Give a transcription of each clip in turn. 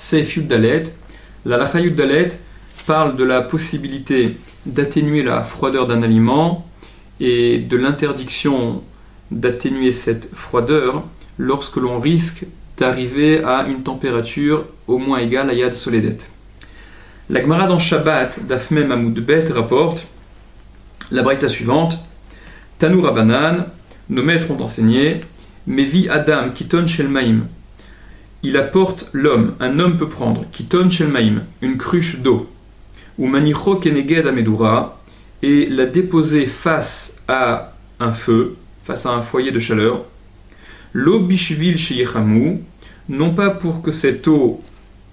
Seif Yuddalet. La Lacha Yuddalet parle de la possibilité d'atténuer la froideur d'un aliment et de l'interdiction d'atténuer cette froideur lorsque l'on risque d'arriver à une température au moins égale à Yad Soledet. La Gemara dans Shabbat, Dafmem Amoud Bet, rapporte la braïta suivante: Tanu Rabanan, nos maîtres ont enseigné, Mevi Adam Kiton Shel Maim. Il apporte l'homme, un homme peut prendre, Kiton Shel Maim, une cruche d'eau, ou Manicho Keneged Amedura, et la déposer face à un feu, face à un foyer de chaleur. L'eau Bishvil Sheyechamu, non pas pour que cette eau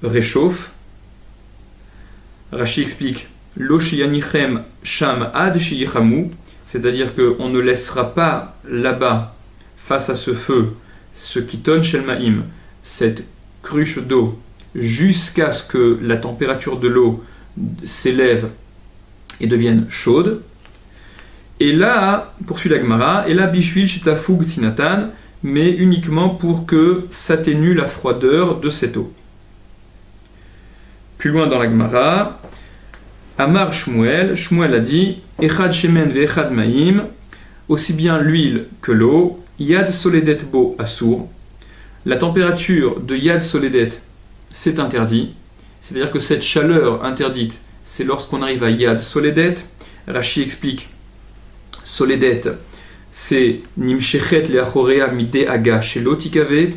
réchauffe. Rashi explique Lo Sheyanichem Sham Ad Sheyechamu, c'est-à-dire qu'on ne laissera pas là-bas, face à ce feu, ce Kiton Shel Maim, cette cruche d'eau, jusqu'à ce que la température de l'eau s'élève et devienne chaude. Et là, poursuit la Gemara, et là Bishvil Shitafug Tzinatan, mais uniquement pour que s'atténue la froideur de cette eau. Plus loin dans la Gemara, Amar Shmuel, Shmuel a dit Echad Shemen ve Echad Maim, aussi bien l'huile que l'eau, Yad Soledet Bo Asur. La température de Yad Soledet, c'est interdit, c'est-à-dire que cette chaleur interdite, c'est lorsqu'on arrive à Yad Soledet. Rashi explique Soledet, c'est Nimshechet leachorea mide aga shelo tikave.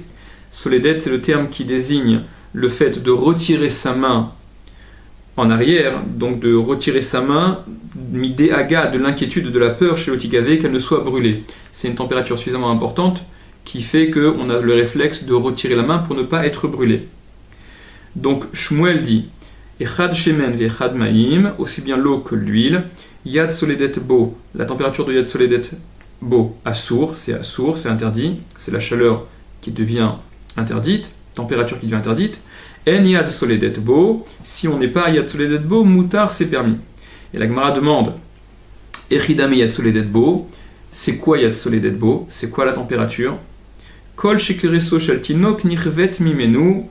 Soledet, c'est le terme qui désigne le fait de retirer sa main en arrière, donc de retirer sa main mide aga, de l'inquiétude, de la peur shelo tikave, qu'elle ne soit brûlée. C'est une température suffisamment importante qui fait qu'on a le réflexe de retirer la main pour ne pas être brûlé. Donc Shmuel dit Echad shemen ve echad maim, aussi bien l'eau que l'huile. Yad Soledet Bo, la température de Yad Soledet Bo, Assour, c'est interdit, c'est la chaleur qui devient interdite, température qui devient interdite. En Yad Soledet Bo, si on n'est pas à Yad Soledet Bo, Moutar, c'est permis. Et la Gemara demande Echidame Yad Soledet Bo, c'est quoi Yad Soledet Bo, c'est quoi la température? Kol Shekereso Shel Tinok Nichvet Mimenu,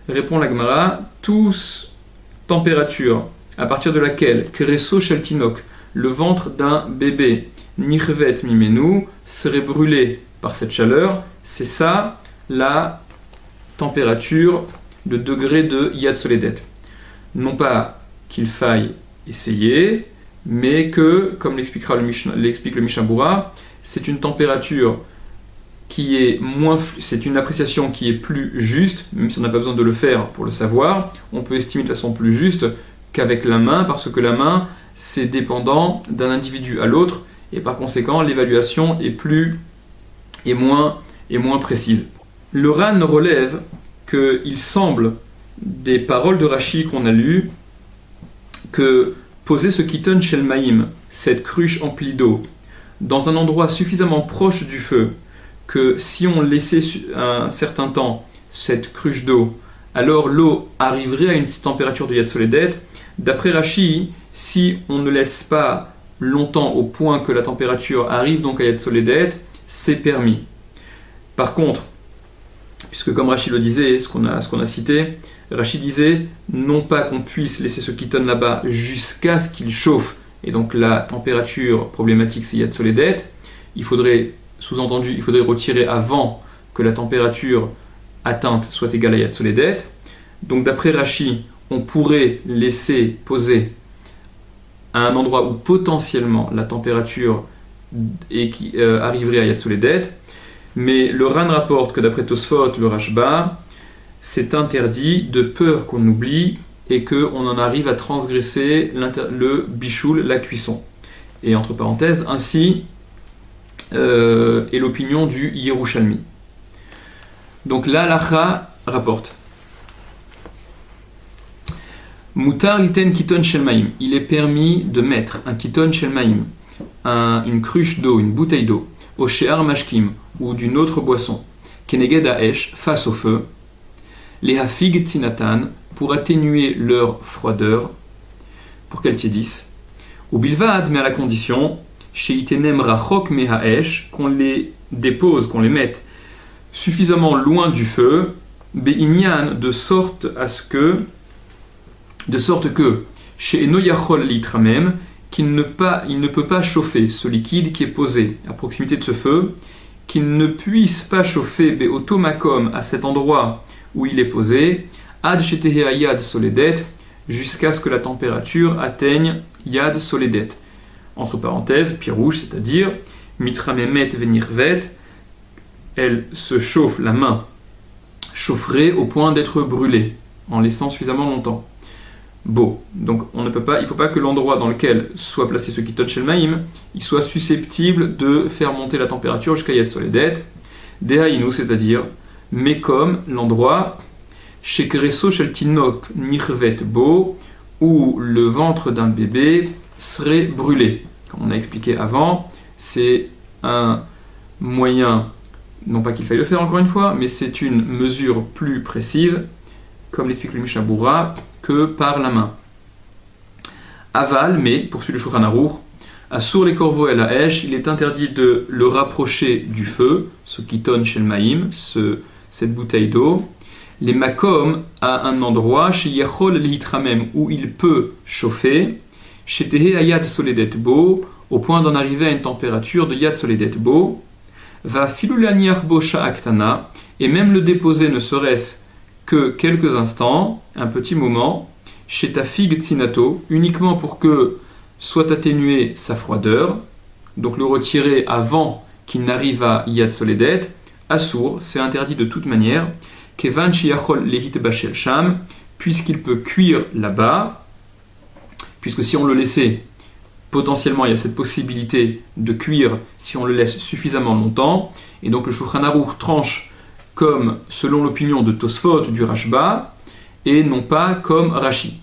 répond la Gemara, tous température à partir de laquelle Kereso Shel Tinok, le ventre d'un bébé, Nichvet Mimenu, serait brûlé par cette chaleur, c'est ça la température, le degré de Yad Soledet. Non pas qu'il faille essayer, mais que, comme l'explique le Mishnah Berurah, c'est une température qui est c'est une appréciation qui est plus juste, même si on n'a pas besoin de le faire pour le savoir, on peut estimer de façon plus juste qu'avec la main, parce que la main, c'est dépendant d'un individu à l'autre, et par conséquent, l'évaluation est moins précise. Le Ran relève qu'il semble, des paroles de Rashi qu'on a lues, que poser ce Kiton Shel Maim, cette cruche emplie d'eau, dans un endroit suffisamment proche du feu, que si on laissait un certain temps cette cruche d'eau, alors l'eau arriverait à une température de Yad Soledet. D'après Rashi, si on ne laisse pas longtemps au point que la température arrive donc à Yad Soledet, c'est permis. Par contre, puisque comme Rashi le disait, ce qu'on a cité, Rashi disait non pas qu'on puisse laisser ce Kiton là-bas jusqu'à ce qu'il chauffe, et donc la température problématique c'est Yad Soledet, sous-entendu, il faudrait retirer avant que la température atteinte soit égale à Yad Soledet. Donc d'après Rashi, on pourrait laisser poser à un endroit où potentiellement la température arriverait à Yad Soledet, mais le Ran rapporte que d'après Tosfot, le Rashba, c'est interdit de peur qu'on oublie et qu'on en arrive à transgresser le bichoul, la cuisson. Et entre parenthèses, ainsi est l'opinion du Yerushalmi. Donc la Lacha rapporte Mutar liten kiton shel maim. Il est permis de mettre un kiton shel maim, une cruche d'eau, une bouteille d'eau, au she'ar mashkim ou d'une autre boisson, keneged ha'esh, face au feu, les hafig tzinatan, pour atténuer leur froideur, pour qu'elles tiédissent, ou bilvad, mais à la condition, she'itenem rachok me ha'esh, qu'on les dépose, qu'on les mette suffisamment loin du feu, Be'inyan, de sorte que chez Eno Yachol Litramem, il ne peut pas chauffer ce liquide qui est posé à proximité de ce feu, qu'il ne puisse pas chauffer Be'otomakom à cet endroit où il est posé, Ad Shetehe Yad Soledet, jusqu'à ce que la température atteigne Yad Soledet. Entre parenthèses, pirouche, c'est-à-dire Mitramemet Venirvet, elle se chauffe, la main chaufferait au point d'être brûlée, en laissant suffisamment longtemps. Beau. Donc il ne faut pas que l'endroit dans lequel soit placé ce Kiton Shel Maïm, il soit susceptible de faire monter la température jusqu'à Yad Soledet. Dehaïnu, c'est-à-dire, mais comme l'endroit chez Kereso Shel Tinok Nirvet Bo, où le ventre d'un bébé serait brûlé. Comme on a expliqué avant, c'est un moyen, non pas qu'il faille le faire encore une fois, mais c'est une mesure plus précise, comme l'explique le Mishnah Berurah, que par la main. Aval, mais, poursuit le Shulchan Aruch, Asur les corbeaux et la Hesh, il est interdit de le rapprocher du feu, ce Kiton Shel Maïm, cette bouteille d'eau, les makom à un endroit, chez Yachol Litramem, où il peut chauffer, chez Tehe Ayad Soledet Bo, au point d'en arriver à une température de Yad Soledet Bo, va filulaniar bo sha'aktana, et même le déposer ne serait-ce que quelques instants, un petit moment, chez ta figue tsinato, uniquement pour que soit atténuée sa froideur, donc le retirer avant qu'il n'arrive à Yad Soledet, assour, c'est interdit de toute manière, kevan shiachol lehit bashel sham, puisqu'il peut cuire là-bas, puisque si on le laissait, potentiellement il y a cette possibilité de cuire si on le laisse suffisamment longtemps, et donc le Shulchan Aruch tranche comme selon l'opinion de Tosfot du Rashba, et non pas comme Rashi.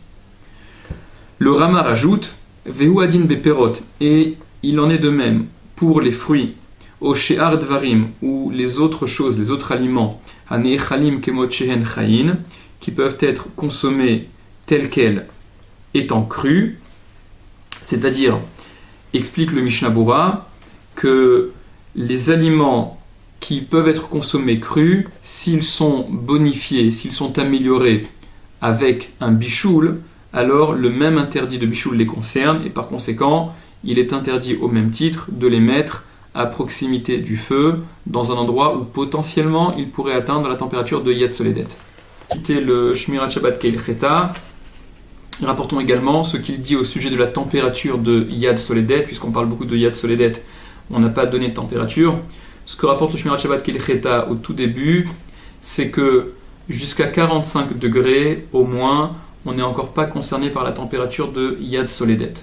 Le Rama rajoute Vehu adin beperot, et il en est de même pour les fruits, au she'ar dvarim, ou les autres choses, les autres aliments, hanechalim kemot shehen chayin, qui peuvent être consommés tels quels, étant crus, c'est-à-dire, explique le Mishnah Berurah, que les aliments qui peuvent être consommés crus, s'ils sont bonifiés, s'ils sont améliorés avec un bichoul, alors le même interdit de bichoul les concerne, et par conséquent, il est interdit au même titre de les mettre à proximité du feu, dans un endroit où potentiellement il pourrait atteindre la température de Yad Soledet. Citer le Shmirat Shabbat Keil Cheta. Rapportons également ce qu'il dit au sujet de la température de Yad Soledet, puisqu'on parle beaucoup de Yad Soledet, on n'a pas donné de température. Ce que rapporte le Shmirat Shabbat Keil Cheta au tout début, c'est que jusqu'à 45 degrés au moins, on n'est encore pas concerné par la température de Yad Soledet.